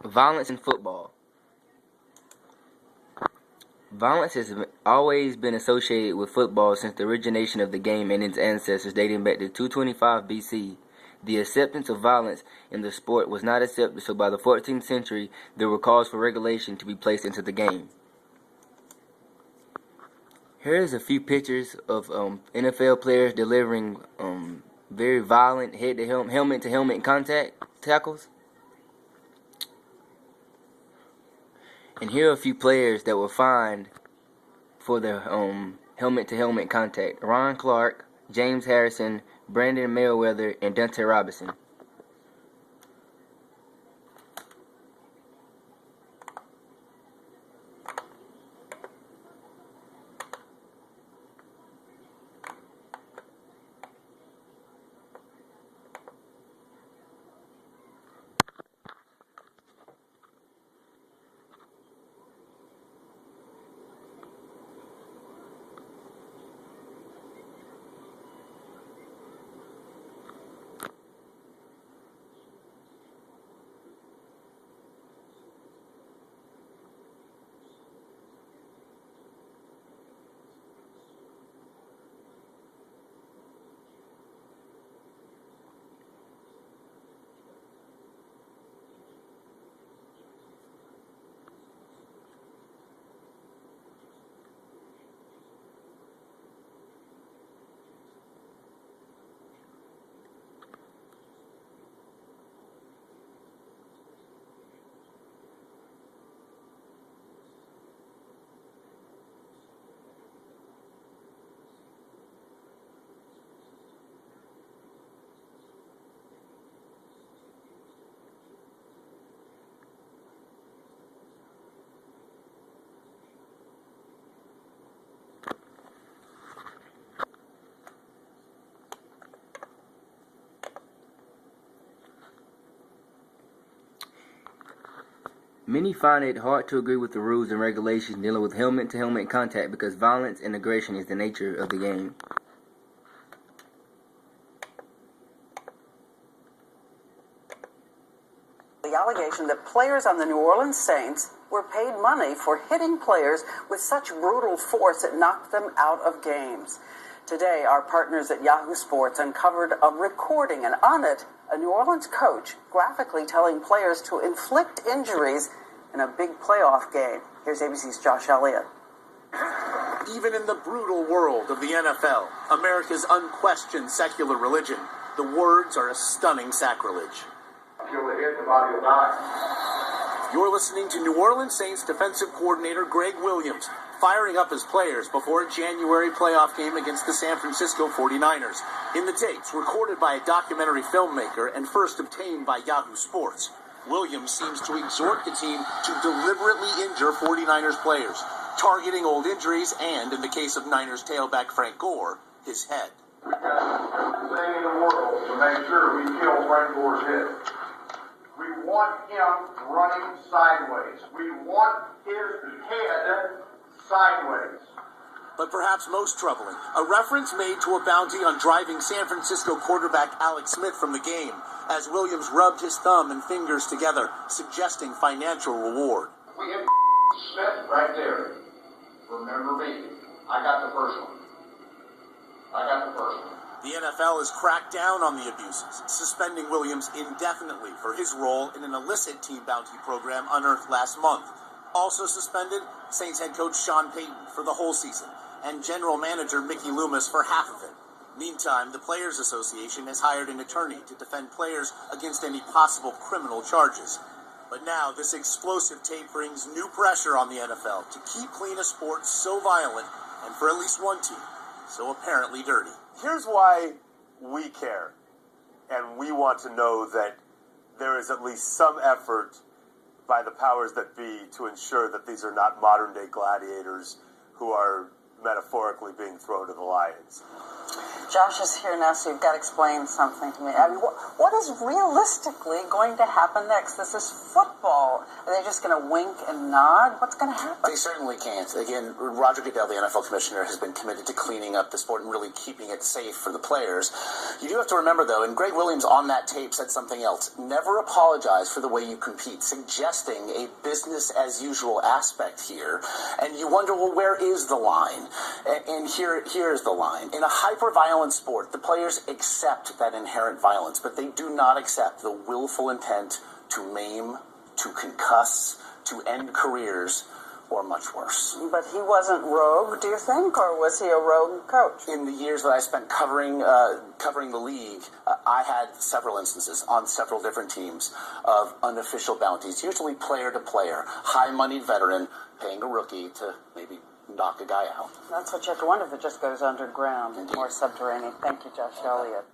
Violence in football. Violence has always been associated with football since the origination of the game and its ancestors dating back to 225 BC. The acceptance of violence in the sport was not accepted, so by the 14th century there were calls for regulation to be placed into the game. Here's a few pictures of NFL players delivering very violent helmet-to-helmet contact tackles. And here are a few players that were fined for their helmet-to-helmet contact. Ron Clark, James Harrison, Brandon Mayweather, and Dante Robinson. Many find it hard to agree with the rules and regulations dealing with helmet-to-helmet contact because violence and aggression is the nature of the game. The allegation that players on the New Orleans Saints were paid money for hitting players with such brutal force it knocked them out of games. Today, our partners at Yahoo Sports uncovered a recording, and on it, a New Orleans coach graphically telling players to inflict injuries in a big playoff game. Here's ABC's Josh Elliott. Even in the brutal world of the NFL, America's unquestioned secular religion, the words are a stunning sacrilege. You're listening to New Orleans Saints defensive coordinator Greg Williams firing up his players before a January playoff game against the San Francisco 49ers. In the tapes, recorded by a documentary filmmaker and first obtained by Yahoo Sports, Williams seems to exhort the team to deliberately injure 49ers players, targeting old injuries and, in the case of Niners tailback Frank Gore, his head. We've got everything in the world to make sure we kill Frank Gore's head. We want him running sideways. We want his head sideways. But perhaps most troubling, a reference made to a bounty on driving San Francisco quarterback Alex Smith from the game, as Williams rubbed his thumb and fingers together, suggesting financial reward. We have Smith right there. Remember me. I got the first one. The NFL has cracked down on the abuses, suspending Williams indefinitely for his role in an illicit team bounty program unearthed last month. Also suspended, Saints head coach Sean Payton for the whole season, and general manager Mickey Loomis for half of it. Meantime, the Players Association has hired an attorney to defend players against any possible criminal charges. But now, this explosive tape brings new pressure on the NFL to keep clean a sport so violent, and for at least one team, so apparently dirty. Here's why we care, and we want to know that there is at least some effort by the powers that be to ensure that these are not modern-day gladiators who are metaphorically being thrown to the lions. Josh is here now, so you've got to explain something to me. I mean, what is realistically going to happen next? This is football. Are they just going to wink and nod? What's going to happen? They certainly can't. Again, Roger Goodell, the NFL commissioner, has been committed to cleaning up the sport and really keeping it safe for the players. You do have to remember, though, and Greg Williams on that tape said something else. Never apologize for the way you compete, suggesting a business-as-usual aspect here. And you wonder, well, where is the line? And here's the line. In a hyper-violent sport, the players accept that inherent violence, but they do not accept the willful intent to maim, to concuss, to end careers, or much worse. But he wasn't rogue, do you think, or was he a rogue coach? In the years that I spent covering the league, I had several instances on several different teams of unofficial bounties, usually player to player, high-moneyed veteran paying a rookie to maybe knock a guy out. That's what you have to wonder if it just goes underground, Indeed. more subterranean. Thank you, Josh Elliott.